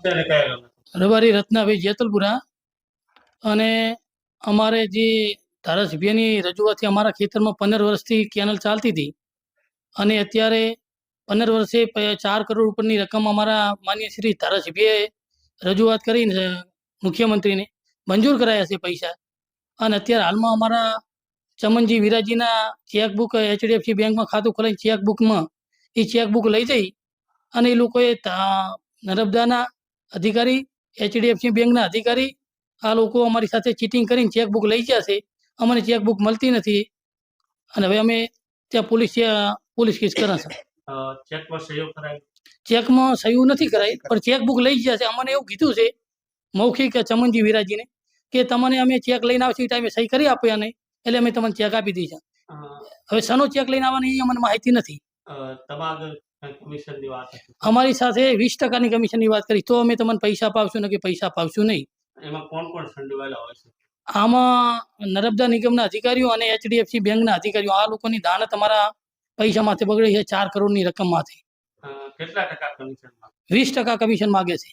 છે અને કયા ગામના? રબારી રત્નાભાઈ જેતલપુરા. અને અમારે જે ધારાસભ્યની રજૂઆતથી અમારા ખેતરમાં 15 વર્ષથી કેનલ ચાલતી હતી અને અત્યારે 15 વર્ષે 4 કરોડ ઉપરની રકમ અમારા માન્ય શ્રી ધારાસભ્યએ રજૂઆત કરીને મુખ્યમંત્રીને મંજૂર કરાયા છે પૈસા. અને અત્યારે હાલમાં અમારા ચમનજી વિરાજીના ચેકબુક HDFC બેંકમાં ખાતું ખોલાઈને ચેકબુકમાં એ ચેકબુક લઈ જઈ અને એ લોકોએ નર્મદાના અધિકારી HDFC બેંકના અધિકારી આ લોકો અમારી સાથે ચીટિંગ કરીને ચેકબુક લઈ ગયા છે. અમને ચેકબુક મળતી નથી અને હવે અમે ત્યાં પોલીસ કેસ કરે છે. ચેકમાં સહીઓ કરાવી? ચેકમાં સહી નથી કરાઈ, પણ ચેકબુક લઈ ગયા છે. અમને એવું કીધું છે મૌખિક ચમનજી વિરાજીને કે તમને અમે ચેક લઈને આવશે એ ટાઈમે સહી કરી આપ્યા નહીં, એટલે અમે તમને ચેક આપી દઈશું. હવે સનો ચેક લઈને આવવાની એ અમને માહિતી નથી. કમિશનની વાત અમારી સાથે 20% કમિશનની વાત કરી તો અમે તમને પૈસા પાવશું ને કે પૈસા પાવશું નહીં. એમાં કોણ કોણ સંડોવાયેલા હોય છે? આમાં નર્મદા નિગમના અધિકારીઓ અને HDFC બેંકના અધિકારીઓ. આ લોકોની દાનત અમારા પૈસામાંથી બગડી છે 4 કરોડની રકમમાંથી. કેટલા ટકા કમિશન માંગે? 20% કમિશન માગે છે.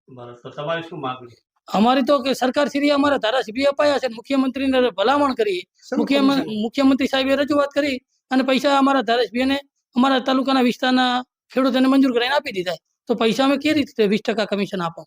બરાબર, તો તમારી શું માંગણી? અમારી તો કે સરકાર શ્રી અમારા ધારાસભ્ય અપાયા છે, મુખ્યમંત્રીને ભલામણ કરી, મુખ્યમંત્રી સાહેબે રજૂઆત કરી અને પૈસા અમારા ધારાસભ્યને અમારા તાલુકાના વિસ્તારના ખેડૂતોને મંજૂર કરીને આપી દીધા. તો પૈસા અમે કેવી રીતે 20% કમિશન આપો?